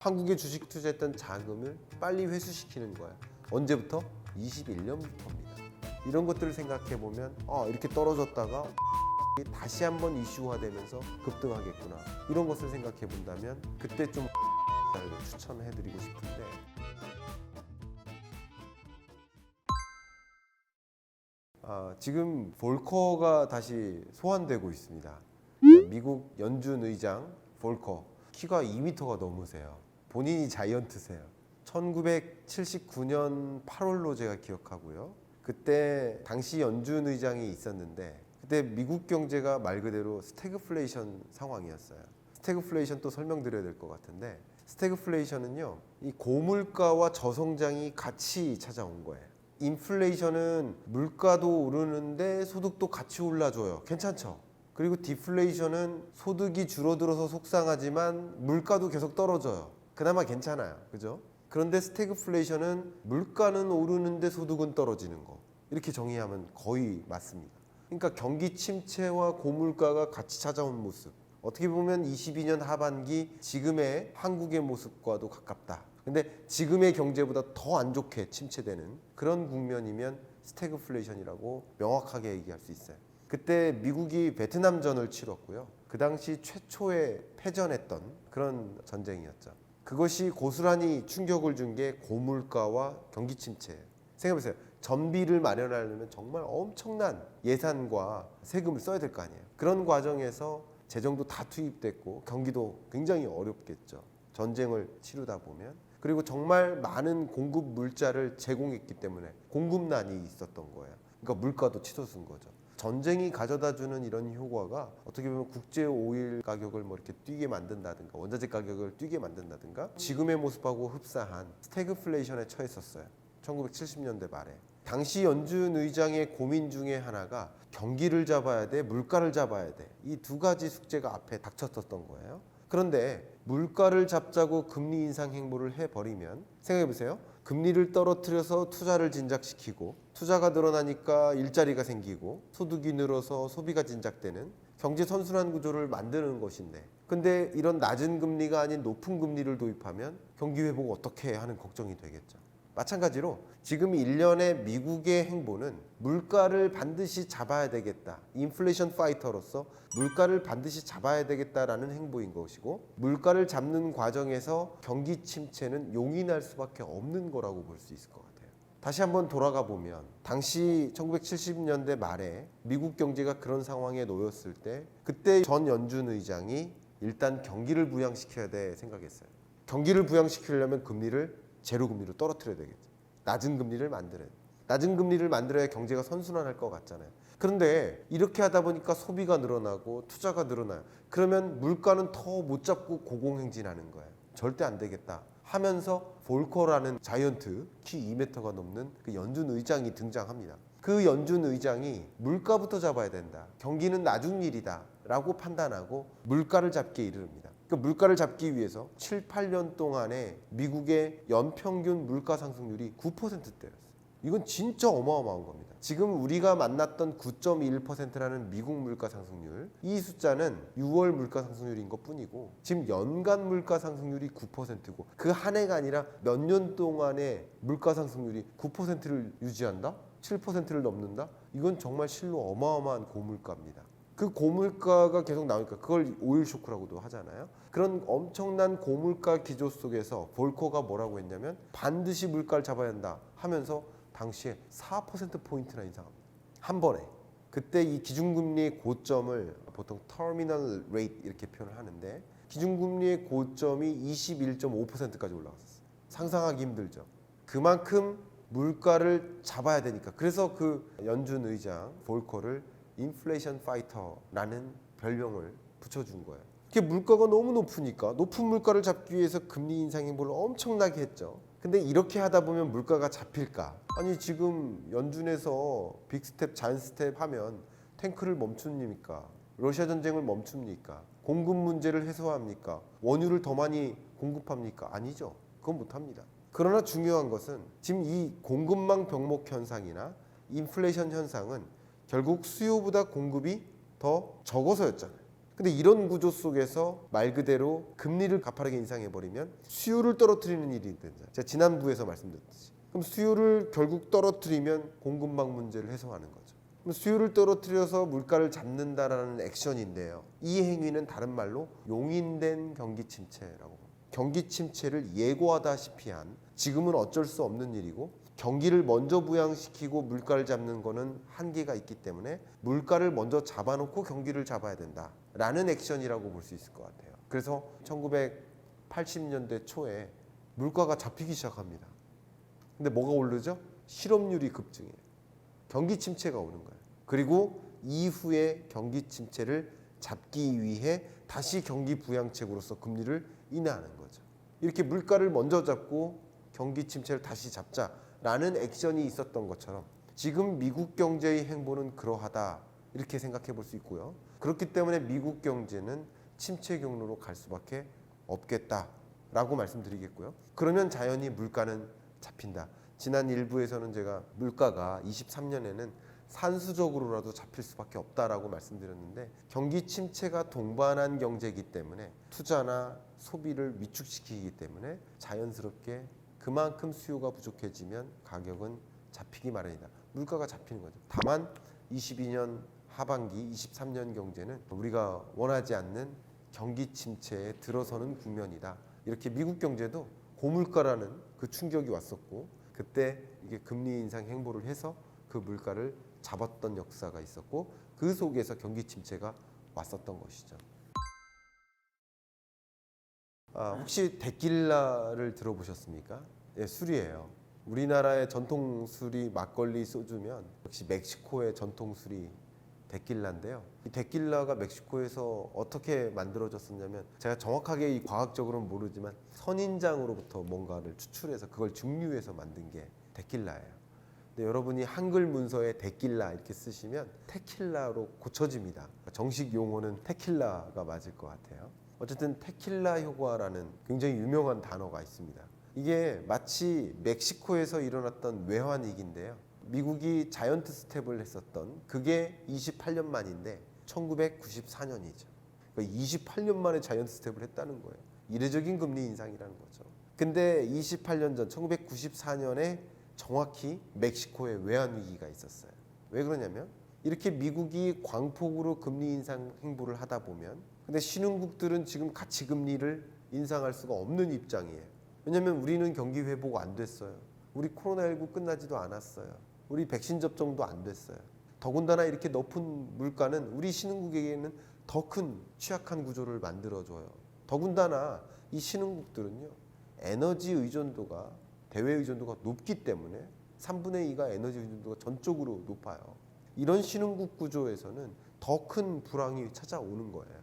한국에 주식 투자했던 자금을 빨리 회수시키는 거야. 언제부터? 21년부터입니다. 이런 것들을 생각해 보면 이렇게 떨어졌다가 다시 한번 이슈화되면서 급등하겠구나. 이런 것을 생각해 본다면 그때 좀 추천해 드리고 싶은데, 지금 볼커가 다시 소환되고 있습니다. 미국 연준 의장 볼커, 키가 2m가 넘으세요. 본인이 자이언트세요. 1979년 8월로 제가 기억하고요. 그때 당시 연준 의장이 있었는데, 그때 미국 경제가 말 그대로 스태그플레이션 상황이었어요. 스태그플레이션 또 설명드려야 될 것 같은데, 스태그플레이션은요, 이 고물가와 저성장이 같이 찾아온 거예요. 인플레이션은 물가도 오르는데 소득도 같이 올라줘요. 괜찮죠? 그리고 디플레이션은 소득이 줄어들어서 속상하지만 물가도 계속 떨어져요. 그나마 괜찮아요. 그죠? 그런데 스태그플레이션은 물가는 오르는데 소득은 떨어지는 거. 이렇게 정의하면 거의 맞습니다. 그러니까 경기 침체와 고물가가 같이 찾아온 모습. 어떻게 보면 22년 하반기 지금의 한국의 모습과도 가깝다. 근데 지금의 경제보다 더 안 좋게 침체되는 그런 국면이면 스태그플레이션이라고 명확하게 얘기할 수 있어요. 그때 미국이 베트남전을 치렀고요. 그 당시 최초의 패전했던 그런 전쟁이었죠. 그것이 고스란히 충격을 준 게 고물가와 경기 침체예요. 생각해보세요. 전비를 마련하려면 정말 엄청난 예산과 세금을 써야 될 거 아니에요. 그런 과정에서 재정도 다 투입됐고 경기도 굉장히 어렵겠죠. 전쟁을 치르다 보면. 그리고 정말 많은 공급 물자를 제공했기 때문에 공급난이 있었던 거예요. 그러니까 물가도 치솟은 거죠. 전쟁이 가져다주는 이런 효과가 어떻게 보면 국제 오일 가격을 이렇게 뛰게 만든다든가 원자재 가격을 뛰게 만든다든가 지금의 모습하고 흡사한 스태그플레이션에 처했었어요. 1970년대 말에. 당시 연준 의장의 고민 중에 하나가 경기를 잡아야 돼, 물가를 잡아야 돼. 이 두 가지 숙제가 앞에 닥쳤었던 거예요. 그런데 물가를 잡자고 금리 인상 행보를 해버리면 생각해보세요. 금리를 떨어뜨려서 투자를 진작시키고 투자가 늘어나니까 일자리가 생기고 소득이 늘어서 소비가 진작되는 경제 선순환 구조를 만드는 것인데, 근데 이런 낮은 금리가 아닌 높은 금리를 도입하면 경기 회복 어떻게 하는 걱정이 되겠죠. 마찬가지로 지금 일련의 미국의 행보는 물가를 반드시 잡아야 되겠다. 인플레이션 파이터로서 물가를 반드시 잡아야 되겠다라는 행보인 것이고, 물가를 잡는 과정에서 경기 침체는 용인할 수밖에 없는 거라고 볼 수 있을 것 같아요. 다시 한번 돌아가 보면 당시 1970년대 말에 미국 경제가 그런 상황에 놓였을 때 그때 전 연준 의장이 일단 경기를 부양시켜야 돼 생각했어요. 경기를 부양시키려면 금리를 제로 금리로 떨어뜨려야 되겠죠. 낮은 금리를 만들어야 돼. 낮은 금리를 만들어야 경제가 선순환할 것 같잖아요. 그런데 이렇게 하다 보니까 소비가 늘어나고 투자가 늘어나요. 그러면 물가는 더 못 잡고 고공행진하는 거예요. 절대 안 되겠다 하면서 볼커라는 자이언트, 키 2m가 넘는 그 연준 의장이 등장합니다. 그 연준 의장이 물가부터 잡아야 된다. 경기는 나중 일이다 라고 판단하고 물가를 잡기에 이릅니다. 그 물가를 잡기 위해서 7, 8년 동안에 미국의 연평균 물가 상승률이 9%대였어요. 이건 진짜 어마어마한 겁니다. 지금 우리가 만났던 9.1%라는 미국 물가 상승률, 이 숫자는 6월 물가 상승률인 것 뿐이고 지금 연간 물가 상승률이 9%고 그 한 해가 아니라 몇 년 동안의 물가 상승률이 9%를 유지한다? 7%를 넘는다? 이건 정말 실로 어마어마한 고물가입니다. 그 고물가가 계속 나오니까 그걸 오일 쇼크라고도 하잖아요. 그런 엄청난 고물가 기조 속에서 볼커가 뭐라고 했냐면 반드시 물가를 잡아야 한다 하면서 당시에 4%포인트나 인상합니다. 한 번에. 그때 이 기준금리의 고점을 보통 터미널 레이트 이렇게 표현을 하는데 기준금리의 고점이 21.5%까지 올라갔었어요. 상상하기 힘들죠. 그만큼 물가를 잡아야 되니까. 그래서 그 연준 의장 볼커를 인플레이션 파이터라는 별명을 붙여준 거예요. 이게 물가가 너무 높으니까 높은 물가를 잡기 위해서 금리 인상 행보를 엄청나게 했죠. 근데 이렇게 하다 보면 물가가 잡힐까? 아니 지금 연준에서 빅스텝, 잔스텝 하면 탱크를 멈춥니까? 러시아 전쟁을 멈춥니까? 공급 문제를 해소합니까? 원유를 더 많이 공급합니까? 아니죠. 그건 못합니다. 그러나 중요한 것은 지금 이 공급망 병목 현상이나 인플레이션 현상은 결국 수요보다 공급이 더 적어서였잖아요. 근데 이런 구조 속에서 말 그대로 금리를 가파르게 인상해버리면 수요를 떨어뜨리는 일이 된다. 제가 지난부에서 말씀드렸듯이. 그럼 수요를 결국 떨어뜨리면 공급망 문제를 해소하는 거죠. 그럼 수요를 떨어뜨려서 물가를 잡는다라는 액션인데요. 이 행위는 다른 말로 용인된 경기 침체라고 합니다. 경기 침체를 예고하다시피 한 지금은 어쩔 수 없는 일이고 경기를 먼저 부양시키고 물가를 잡는 거는 한계가 있기 때문에 물가를 먼저 잡아놓고 경기를 잡아야 된다라는 액션이라고 볼 수 있을 것 같아요. 그래서 1980년대 초에 물가가 잡히기 시작합니다. 근데 뭐가 오르죠? 실업률이 급증해요. 경기 침체가 오는 거예요. 그리고 이후에 경기 침체를 잡기 위해 다시 경기 부양책으로서 금리를 인하하는 거죠. 이렇게 물가를 먼저 잡고 경기 침체를 다시 잡자라는 액션이 있었던 것처럼 지금 미국 경제의 행보는 그러하다 이렇게 생각해 볼 수 있고요. 그렇기 때문에 미국 경제는 침체 경로로 갈 수밖에 없겠다라고 말씀드리겠고요. 그러면 자연히 물가는 잡힌다. 지난 일부에서는 제가 물가가 23년에는 산수적으로라도 잡힐 수밖에 없다라고 말씀드렸는데 경기 침체가 동반한 경제이기 때문에 투자나 소비를 위축시키기 때문에 자연스럽게 그만큼 수요가 부족해지면 가격은 잡히기 마련이다. 물가가 잡히는 거죠. 다만 22년 하반기 23년 경제는 우리가 원하지 않는 경기 침체에 들어서는 국면이다. 이렇게 미국 경제도 고물가라는 그 충격이 왔었고 그때 이게 금리 인상 행보를 해서 그 물가를 잡았던 역사가 있었고 그 속에서 경기 침체가 왔었던 것이죠. 혹시 데킬라를 들어보셨습니까? 예, 술이에요. 우리나라의 전통 술이 막걸리, 소주면 역시 멕시코의 전통 술이 데킬라인데요. 이 데킬라가 멕시코에서 어떻게 만들어졌었냐면 제가 정확하게 이 과학적으로는 모르지만 선인장으로부터 뭔가를 추출해서 그걸 증류해서 만든 게 데킬라예요. 근데 여러분이 한글 문서에 데킬라 이렇게 쓰시면 테킬라로 고쳐집니다. 정식 용어는 테킬라가 맞을 것 같아요. 어쨌든 테킬라 효과라는 굉장히 유명한 단어가 있습니다. 이게 마치 멕시코에서 일어났던 외환위기인데요. 미국이 자이언트 스텝을 했었던 그게 28년 만인데 1994년이죠. 그러니까 28년 만에 자이언트 스텝을 했다는 거예요. 이례적인 금리 인상이라는 거죠. 근데 28년 전 1994년에 정확히 멕시코에 외환위기가 있었어요. 왜 그러냐면 이렇게 미국이 광폭으로 금리 인상 행보를 하다 보면 근데 신흥국들은 지금 가치금리를 인상할 수가 없는 입장이에요. 왜냐하면 우리는 경기 회복 안 됐어요. 우리 코로나19 끝나지도 않았어요. 우리 백신 접종도 안 됐어요. 더군다나 이렇게 높은 물가는 우리 신흥국에게는 더 큰 취약한 구조를 만들어줘요. 더군다나 이 신흥국들은요. 에너지 의존도가 대외 의존도가 높기 때문에 3분의 2가 에너지 의존도가 전적으로 높아요. 이런 신흥국 구조에서는 더 큰 불황이 찾아오는 거예요.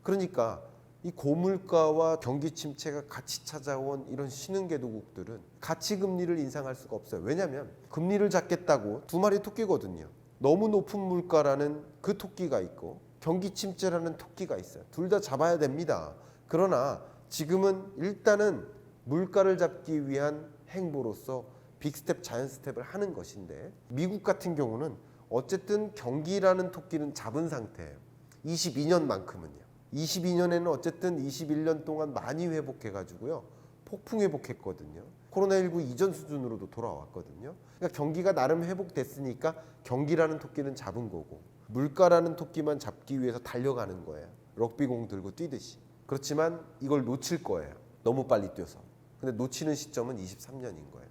그러니까 이 고물가와 경기 침체가 같이 찾아온 이런 신흥개도국들은 가치금리를 인상할 수가 없어요. 왜냐하면 금리를 잡겠다고 두 마리 토끼거든요. 너무 높은 물가라는 그 토끼가 있고 경기 침체라는 토끼가 있어요. 둘 다 잡아야 됩니다. 그러나 지금은 일단은 물가를 잡기 위한 행보로서 빅스텝, 자이언트 스텝을 하는 것인데 미국 같은 경우는 어쨌든 경기라는 토끼는 잡은 상태예요. 22년만큼은요. 22년에는 어쨌든 21년 동안 많이 회복해가지고요. 폭풍 회복했거든요. 코로나19 이전 수준으로도 돌아왔거든요. 그러니까 경기가 나름 회복됐으니까 경기라는 토끼는 잡은 거고 물가라는 토끼만 잡기 위해서 달려가는 거예요. 럭비공 들고 뛰듯이. 그렇지만 이걸 놓칠 거예요. 너무 빨리 뛰어서. 근데 놓치는 시점은 23년인 거예요.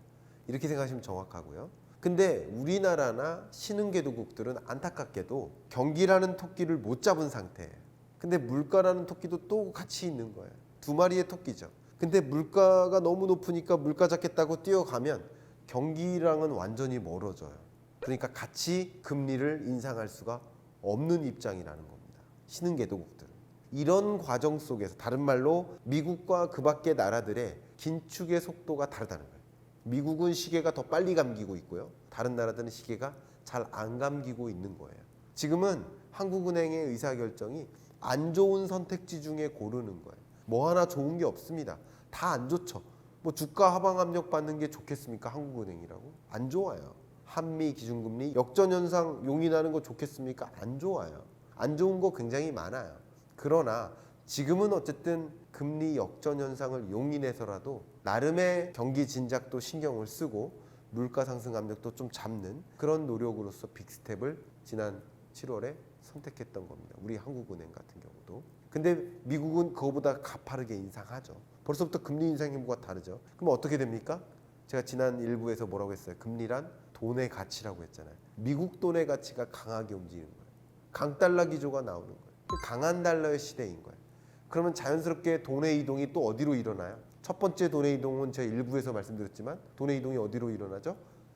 이렇게 생각하시면 정확하고요. 근데 우리나라나 신흥개도국들은 안타깝게도 경기라는 토끼를 못 잡은 상태예요. 근데 물가라는 토끼도 또 같이 있는 거예요. 두 마리의 토끼죠. 근데 물가가 너무 높으니까 물가 잡겠다고 뛰어가면 경기랑은 완전히 멀어져요. 그러니까 같이 금리를 인상할 수가 없는 입장이라는 겁니다. 신흥개도국들은. 이런 과정 속에서 다른 말로 미국과 그 밖의 나라들의 긴축의 속도가 다르다는 거예요. 미국은 시계가 더 빨리 감기고 있고요. 다른 나라들은 시계가 잘 안 감기고 있는 거예요. 지금은 한국은행의 의사결정이 안 좋은 선택지 중에 고르는 거예요. 뭐 하나 좋은 게 없습니다. 다 안 좋죠. 뭐 주가 하방 압력 받는 게 좋겠습니까? 한국은행이라고? 안 좋아요. 한미 기준금리 역전현상 용인하는 거 좋겠습니까? 안 좋아요. 안 좋은 거 굉장히 많아요. 그러나 지금은 어쨌든 금리 역전 현상을 용인해서라도 나름의 경기 진작도 신경을 쓰고 물가 상승 압력도 좀 잡는 그런 노력으로서 빅스텝을 지난 7월에 선택했던 겁니다. 우리 한국은행 같은 경우도. 근데 미국은 그거보다 가파르게 인상하죠. 벌써부터 금리 인상 행보가 다르죠. 그럼 어떻게 됩니까? 제가 지난 일부에서 뭐라고 했어요? 금리란 돈의 가치라고 했잖아요. 미국 돈의 가치가 강하게 움직이는 거예요. 강달러 기조가 나오는 거예요. 강한 달러의 시대인 거예요. 그러면 자연스럽게 돈의 이동이 또 어디로 일어나요? 첫 번째 돈의 이동은 제가 일부에서 말씀드렸지만 돈의 이동이 어디로 일어나죠?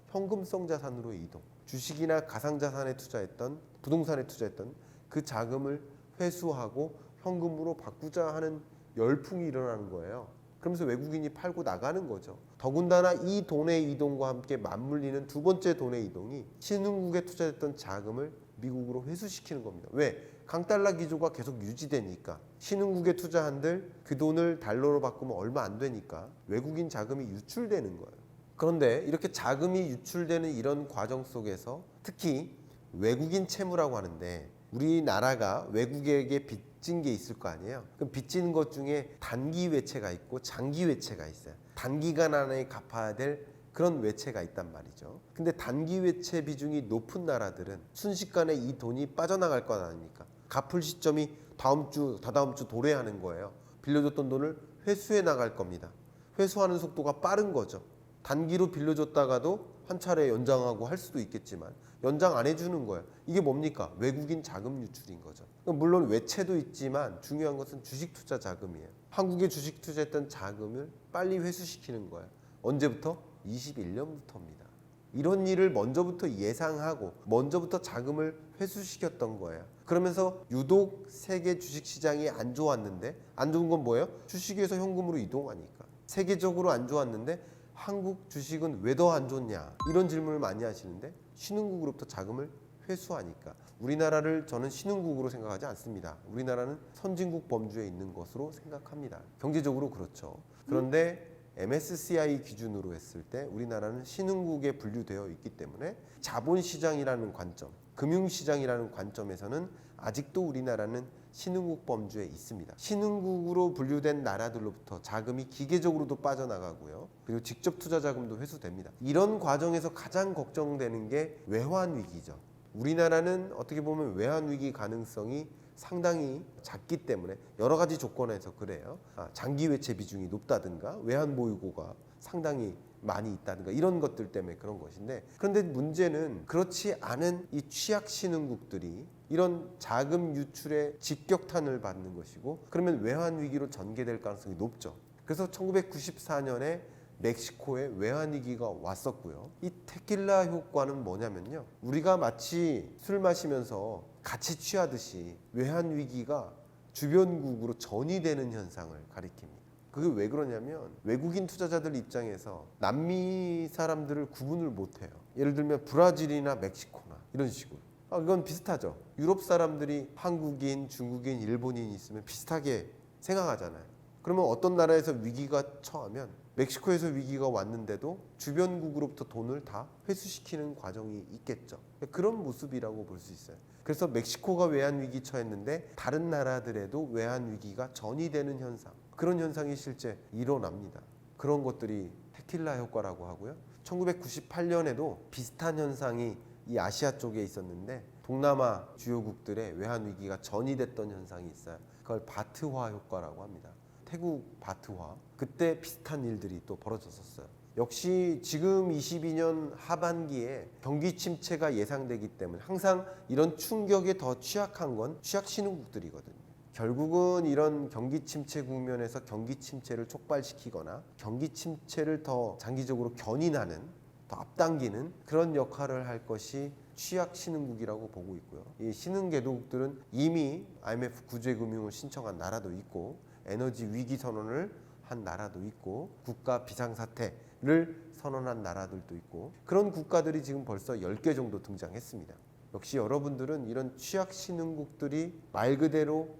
현금성 자산으로 이동. 주식이나 가상자산에 투자했던, 부동산에 투자했던 그 자금을 회수하고 현금으로 바꾸자 하는 열풍이 일어나는 거예요. 그러면서 외국인이 팔고 나가는 거죠. 더군다나 이 돈의 이동과 함께 맞물리는 두 번째 돈의 이동이 신흥국에 투자했던 자금을 미국으로 회수시키는 겁니다. 왜? 강달러 기조가 계속 유지되니까. 신흥국에 투자한들 그 돈을 달러로 바꾸면 얼마 안 되니까 외국인 자금이 유출되는 거예요. 그런데 이렇게 자금이 유출되는 이런 과정 속에서 특히 외국인 채무라고 하는데 우리나라가 외국에게 빚진 게 있을 거 아니에요. 그럼 빚진 것 중에 단기 외채가 있고 장기 외채가 있어요. 단기간 안에 갚아야 될 그런 외채가 있단 말이죠. 근데 단기 외채 비중이 높은 나라들은 순식간에 이 돈이 빠져나갈 것 아닙니까? 갚을 시점이 다음 주, 다다음 주 도래하는 거예요. 빌려줬던 돈을 회수해 나갈 겁니다. 회수하는 속도가 빠른 거죠. 단기로 빌려줬다가도 한 차례 연장하고 할 수도 있겠지만 연장 안 해주는 거예요. 이게 뭡니까? 외국인 자금 유출인 거죠. 물론 외채도 있지만 중요한 것은 주식 투자 자금이에요. 한국에 주식 투자했던 자금을 빨리 회수시키는 거예요. 언제부터? 21년부터입니다. 이런 일을 먼저부터 예상하고 먼저부터 자금을 회수시켰던 거예요. 그러면서 유독 세계 주식시장이 안 좋았는데 안 좋은 건 뭐예요? 주식에서 현금으로 이동하니까. 세계적으로 안 좋았는데 한국 주식은 왜 더 안 좋냐? 이런 질문을 많이 하시는데 신흥국으로부터 자금을 회수하니까. 우리나라를 저는 신흥국으로 생각하지 않습니다. 우리나라는 선진국 범주에 있는 것으로 생각합니다. 경제적으로 그렇죠. 그런데 MSCI 기준으로 했을 때 우리나라는 신흥국에 분류되어 있기 때문에 자본시장이라는 관점, 금융시장이라는 관점에서는 아직도 우리나라는 신흥국 범주에 있습니다. 신흥국으로 분류된 나라들로부터 자금이 기계적으로도 빠져나가고요. 그리고 직접 투자 자금도 회수됩니다. 이런 과정에서 가장 걱정되는 게 외환 위기죠. 우리나라는 어떻게 보면 외환 위기 가능성이 상당히 작기 때문에 여러 가지 조건에서 그래요. 장기 외채 비중이 높다든가 외환 보유고가 상당히 많이 있다든가 이런 것들 때문에 그런 것인데, 그런데 문제는 그렇지 않은 이 취약 신흥국들이 이런 자금 유출에 직격탄을 받는 것이고, 그러면 외환 위기로 전개될 가능성이 높죠. 그래서 1994년에 멕시코에 외환 위기가 왔었고요. 이 테킬라 효과는 뭐냐면요, 우리가 마치 술 마시면서 같이 취하듯이 외환 위기가 주변국으로 전이되는 현상을 가리킵니다. 그게 왜 그러냐면 외국인 투자자들 입장에서 남미 사람들을 구분을 못해요. 예를 들면 브라질이나 멕시코나 이런 식으로. 이건 비슷하죠. 유럽 사람들이 한국인, 중국인, 일본인 있으면 비슷하게 생각하잖아요. 그러면 어떤 나라에서 위기가 처하면 멕시코에서 위기가 왔는데도 주변국으로부터 돈을 다 회수시키는 과정이 있겠죠. 그런 모습이라고 볼 수 있어요. 그래서 멕시코가 외환 위기 처했는데 다른 나라들에도 외환 위기가 전이되는 현상, 그런 현상이 실제 일어납니다. 그런 것들이 테킬라 효과라고 하고요. 1998년에도 비슷한 현상이 이 아시아 쪽에 있었는데 동남아 주요국들의 외환 위기가 전이됐던 현상이 있어요. 그걸 바트화 효과라고 합니다. 태국 바트화, 그때 비슷한 일들이 또 벌어졌었어요. 역시 지금 22년 하반기에 경기 침체가 예상되기 때문에 항상 이런 충격에 더 취약한 건 취약 신흥국들이거든요. 결국은 이런 경기 침체 국면에서 경기 침체를 촉발시키거나 경기 침체를 더 장기적으로 견인하는, 더 앞당기는 그런 역할을 할 것이 취약 신흥국이라고 보고 있고요. 이 신흥 개도국들은 이미 IMF 구제금융을 신청한 나라도 있고 에너지 위기 선언을 한 나라도 있고 국가 비상사태를 선언한 나라들도 있고, 그런 국가들이 지금 벌써 10개 정도 등장했습니다. 역시 여러분들은 이런 취약 신흥국들이 말 그대로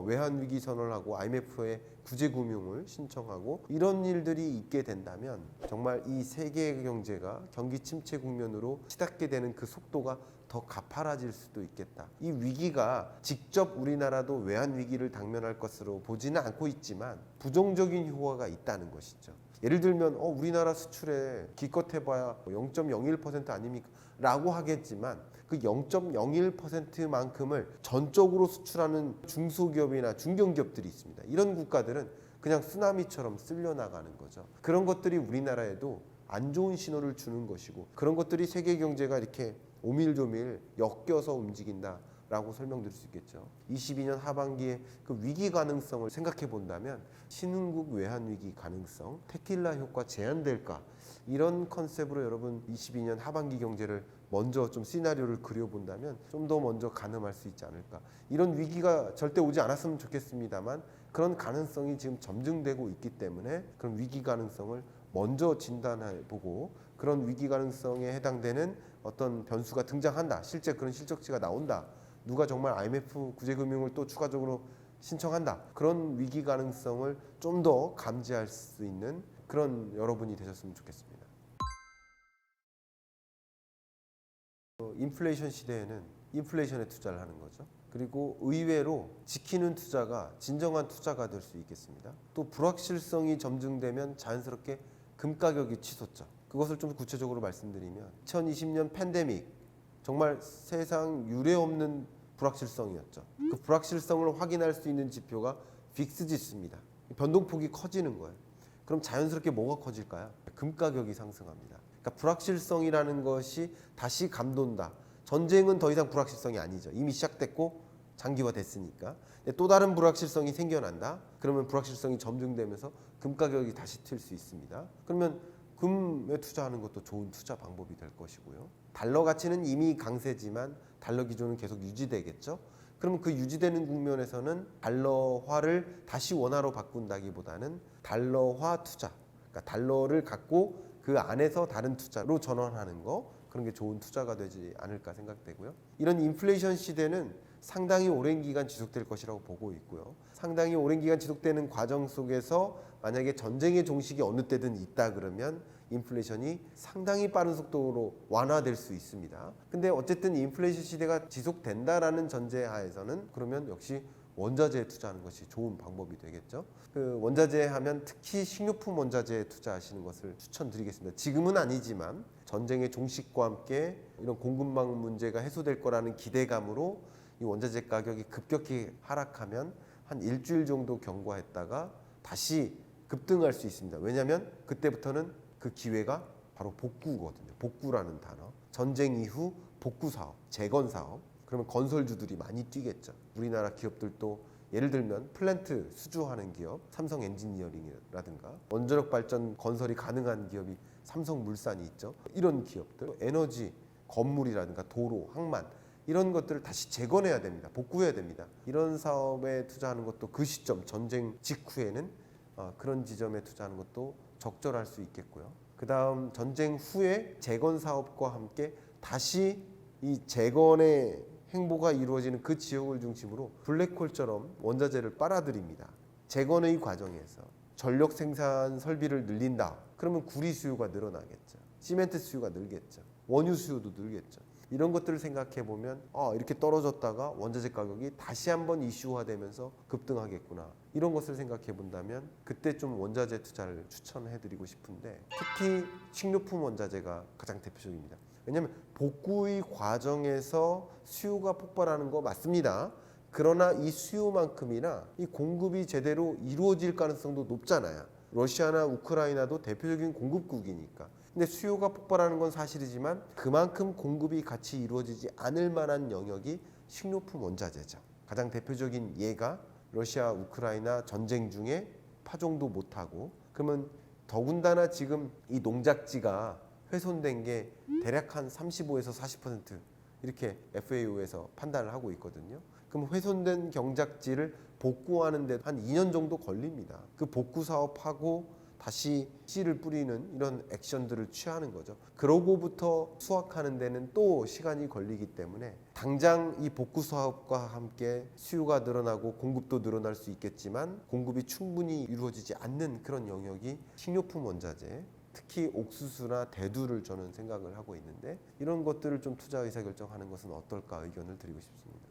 외환 위기 선언을 하고 IMF에 구제금융을 신청하고 이런 일들이 있게 된다면 정말 이 세계 경제가 경기 침체 국면으로 치닫게 되는 그 속도가 더 가파라질 수도 있겠다. 이 위기가 직접 우리나라도 외환 위기를 당면할 것으로 보지는 않고 있지만 부정적인 효과가 있다는 것이죠. 예를 들면 우리나라 수출에 기껏해봐야 0.01% 아닙니까? 라고 하겠지만 그 0.01%만큼을 전적으로 수출하는 중소기업이나 중견기업들이 있습니다. 이런 국가들은 그냥 쓰나미처럼 쓸려나가는 거죠. 그런 것들이 우리나라에도 안 좋은 신호를 주는 것이고, 그런 것들이 세계 경제가 이렇게 오밀조밀 엮여서 움직인다라고 설명드릴 수 있겠죠. 22년 하반기에 그 위기 가능성을 생각해 본다면 신흥국 외환 위기 가능성, 테킬라 효과 제한될까, 이런 컨셉으로 여러분 22년 하반기 경제를 먼저 좀 시나리오를 그려본다면 좀 더 먼저 가늠할 수 있지 않을까. 이런 위기가 절대 오지 않았으면 좋겠습니다만 그런 가능성이 지금 점증되고 있기 때문에 그런 위기 가능성을 먼저 진단해보고, 그런 위기 가능성에 해당되는 어떤 변수가 등장한다, 실제 그런 실적치가 나온다, 누가 정말 IMF 구제금융을 또 추가적으로 신청한다, 그런 위기 가능성을 좀 더 감지할 수 있는 그런 여러분이 되셨으면 좋겠습니다. 인플레이션 시대에는 인플레이션에 투자를 하는 거죠. 그리고 의외로 지키는 투자가 진정한 투자가 될 수 있겠습니다. 또 불확실성이 점증되면 자연스럽게 금 가격이 치솟죠. 그것을 좀 구체적으로 말씀드리면 2020년 팬데믹, 정말 세상 유례 없는 불확실성이었죠. 그 불확실성을 확인할 수 있는 지표가 빅스 지수입니다. 변동폭이 커지는 거예요. 그럼 자연스럽게 뭐가 커질까요? 금 가격이 상승합니다. 그러니까 불확실성이라는 것이 다시 감돈다. 전쟁은 더 이상 불확실성이 아니죠. 이미 시작됐고 장기화됐으니까. 또 다른 불확실성이 생겨난다. 그러면 불확실성이 점증되면서 금 가격이 다시 튈 수 있습니다. 그러면 금에 투자하는 것도 좋은 투자 방법이 될 것이고요. 달러 가치는 이미 강세지만 달러 기조는 계속 유지되겠죠. 그러면 그 유지되는 국면에서는 달러화를 다시 원화로 바꾼다기보다는 달러화 투자, 그러니까 달러를 갖고 그 안에서 다른 투자로 전환하는 거, 그런 게 좋은 투자가 되지 않을까 생각되고요. 이런 인플레이션 시대는 상당히 오랜 기간 지속될 것이라고 보고 있고요. 상당히 오랜 기간 지속되는 과정 속에서 만약에 전쟁의 종식이 어느 때든 있다 그러면 인플레이션이 상당히 빠른 속도로 완화될 수 있습니다. 근데 어쨌든 인플레이션 시대가 지속된다라는 전제하에서는 그러면 역시 원자재에 투자하는 것이 좋은 방법이 되겠죠. 그 원자재 하면 특히 식료품 원자재에 투자하시는 것을 추천드리겠습니다. 지금은 아니지만 전쟁의 종식과 함께 이런 공급망 문제가 해소될 거라는 기대감으로 이 원자재 가격이 급격히 하락하면 한 일주일 정도 경과했다가 다시 급등할 수 있습니다. 왜냐하면 그때부터는 그 기회가 바로 복구거든요. 복구라는 단어. 전쟁 이후 복구 사업, 재건 사업. 그러면 건설주들이 많이 뛰겠죠. 우리나라 기업들도 예를 들면 플랜트 수주하는 기업, 삼성 엔지니어링이라든가 원자력 발전 건설이 가능한 기업이 삼성물산이 있죠. 이런 기업들, 에너지, 건물이라든가 도로, 항만, 이런 것들을 다시 재건해야 됩니다. 복구해야 됩니다. 이런 사업에 투자하는 것도 그 시점, 전쟁 직후에는 그런 지점에 투자하는 것도 적절할 수 있겠고요. 그 다음 전쟁 후에 재건 사업과 함께 다시 이 재건의 행보가 이루어지는 그 지역을 중심으로 블랙홀처럼 원자재를 빨아들입니다. 재건의 과정에서 전력 생산 설비를 늘린다. 그러면 구리 수요가 늘어나겠죠. 시멘트 수요가 늘겠죠. 원유 수요도 늘겠죠. 이런 것들을 생각해 보면 이렇게 떨어졌다가 원자재 가격이 다시 한번 이슈화되면서 급등하겠구나. 이런 것을 생각해 본다면 그때 좀 원자재 투자를 추천해 드리고 싶은데, 특히 식료품 원자재가 가장 대표적입니다. 왜냐하면 복구의 과정에서 수요가 폭발하는 거 맞습니다. 그러나 이 수요만큼이나 이 공급이 제대로 이루어질 가능성도 높잖아요. 러시아나 우크라이나도 대표적인 공급국이니까. 근데 수요가 폭발하는 건 사실이지만 그만큼 공급이 같이 이루어지지 않을 만한 영역이 식료품 원자재죠. 가장 대표적인 예가 러시아 우크라이나 전쟁 중에 파종도 못하고, 그러면 더군다나 지금 이 농작지가 훼손된 게 대략 한 35에서 40% 이렇게 FAO에서 판단을 하고 있거든요. 그럼 훼손된 경작지를 복구하는 데 한 2년 정도 걸립니다. 그 복구 사업하고 다시 씨를 뿌리는 이런 액션들을 취하는 거죠. 그러고부터 수확하는 데는 또 시간이 걸리기 때문에 당장 이 복구 사업과 함께 수요가 늘어나고 공급도 늘어날 수 있겠지만 공급이 충분히 이루어지지 않는 그런 영역이 식료품 원자재, 특히 옥수수나 대두를 저는 생각을 하고 있는데 이런 것들을 좀 투자 의사결정하는 것은 어떨까 의견을 드리고 싶습니다.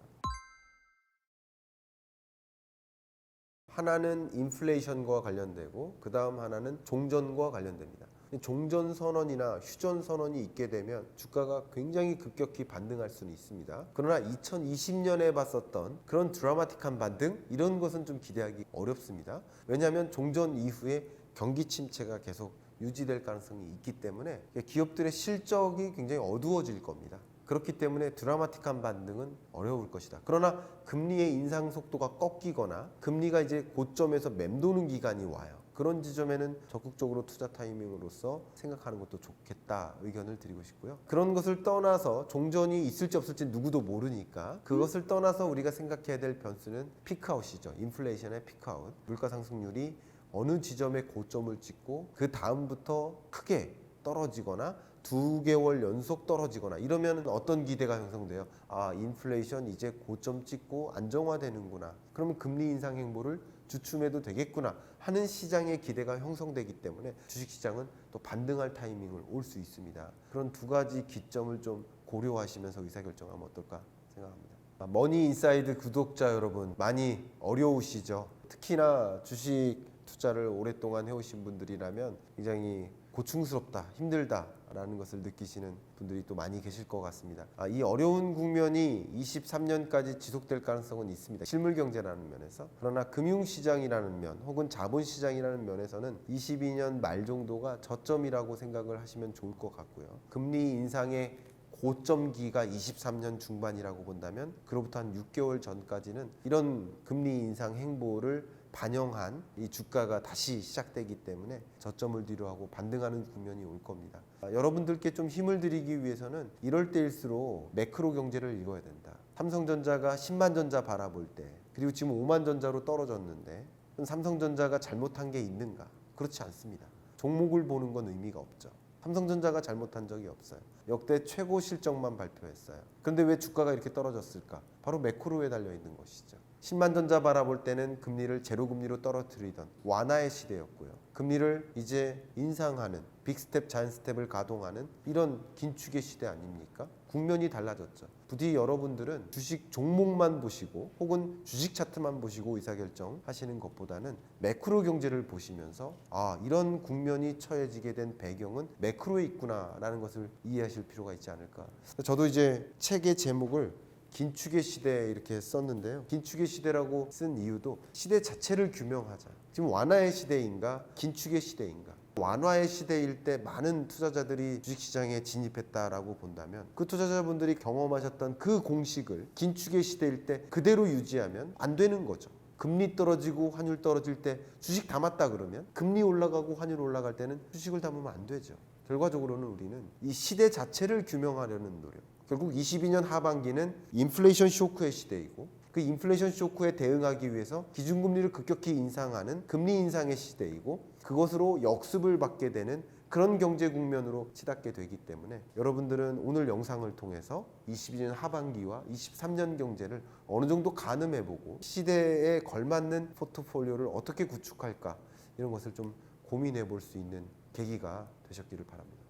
하나는 인플레이션과 관련되고 그 다음 하나는 종전과 관련됩니다. 종전 선언이나 휴전 선언이 있게 되면 주가가 굉장히 급격히 반등할 수는 있습니다. 그러나 2020년에 봤었던 그런 드라마틱한 반등 이런 것은 좀 기대하기 어렵습니다. 왜냐하면 종전 이후에 경기 침체가 계속 유지될 가능성이 있기 때문에 기업들의 실적이 굉장히 어두워질 겁니다. 그렇기 때문에 드라마틱한 반등은 어려울 것이다. 그러나 금리의 인상 속도가 꺾이거나 금리가 이제 고점에서 맴도는 기간이 와요. 그런 지점에는 적극적으로 투자 타이밍으로서 생각하는 것도 좋겠다 의견을 드리고 싶고요. 그런 것을 떠나서 종전이 있을지 없을지 누구도 모르니까 그것을 떠나서 우리가 생각해야 될 변수는 피크아웃이죠. 인플레이션의 피크아웃. 물가 상승률이 어느 지점에 고점을 찍고 그 다음부터 크게 떨어지거나 2개월 연속 떨어지거나 이러면 어떤 기대가 형성돼요? 아, 인플레이션 이제 고점 찍고 안정화되는구나. 그러면 금리 인상 행보를 주춤해도 되겠구나 하는 시장의 기대가 형성되기 때문에 주식시장은 또 반등할 타이밍을 올 수 있습니다. 그런 두 가지 기점을 좀 고려하시면서 의사결정하면 어떨까 생각합니다. 머니인사이드 구독자 여러분 많이 어려우시죠? 특히나 주식 투자를 오랫동안 해오신 분들이라면 굉장히 고충스럽다, 힘들다라는 것을 느끼시는 분들이 또 많이 계실 것 같습니다. 이 어려운 국면이 23년까지 지속될 가능성은 있습니다. 실물경제라는 면에서. 그러나 금융시장이라는 면 혹은 자본시장이라는 면에서는 22년 말 정도가 저점이라고 생각을 하시면 좋을 것 같고요. 금리 인상의 고점기가 23년 중반이라고 본다면 그로부터 한 6개월 전까지는 이런 금리 인상 행보를 반영한 이 주가가 다시 시작되기 때문에 저점을 뒤로하고 반등하는 국면이 올 겁니다. 여러분들께 좀 힘을 드리기 위해서는 이럴 때일수록 매크로 경제를 읽어야 된다. 삼성전자가 10만 전자 바라볼 때 그리고 지금 5만 전자로 떨어졌는데 삼성전자가 잘못한 게 있는가? 그렇지 않습니다. 종목을 보는 건 의미가 없죠. 삼성전자가 잘못한 적이 없어요. 역대 최고 실적만 발표했어요. 그런데 왜 주가가 이렇게 떨어졌을까? 바로 매크로에 달려 있는 것이죠. 10만 전자 바라볼 때는 금리를 제로금리로 떨어뜨리던 완화의 시대였고요. 금리를 이제 인상하는 빅스텝, 자이언트스텝을 가동하는 이런 긴축의 시대 아닙니까? 국면이 달라졌죠. 부디 여러분들은 주식 종목만 보시고 혹은 주식 차트만 보시고 의사결정 하시는 것보다는 매크로 경제를 보시면서 이런 국면이 처해지게 된 배경은 매크로에 있구나라는 것을 이해하실 필요가 있지 않을까. 저도 이제 책의 제목을 긴축의 시대 이렇게 썼는데요. 긴축의 시대라고 쓴 이유도 시대 자체를 규명하자. 지금 완화의 시대인가 긴축의 시대인가. 완화의 시대일 때 많은 투자자들이 주식시장에 진입했다라고 본다면 그 투자자분들이 경험하셨던 그 공식을 긴축의 시대일 때 그대로 유지하면 안 되는 거죠. 금리 떨어지고 환율 떨어질 때 주식 담았다 그러면 금리 올라가고 환율 올라갈 때는 주식을 담으면 안 되죠. 결과적으로는 우리는 이 시대 자체를 규명하려는 노력. 결국 22년 하반기는 인플레이션 쇼크의 시대이고 그 인플레이션 쇼크에 대응하기 위해서 기준금리를 급격히 인상하는 금리 인상의 시대이고 그것으로 역습을 받게 되는 그런 경제 국면으로 치닫게 되기 때문에 여러분들은 오늘 영상을 통해서 22년 하반기와 23년 경제를 어느 정도 가늠해보고 시대에 걸맞는 포트폴리오를 어떻게 구축할까 이런 것을 좀 고민해 볼 수 있는 계기가 되셨기를 바랍니다.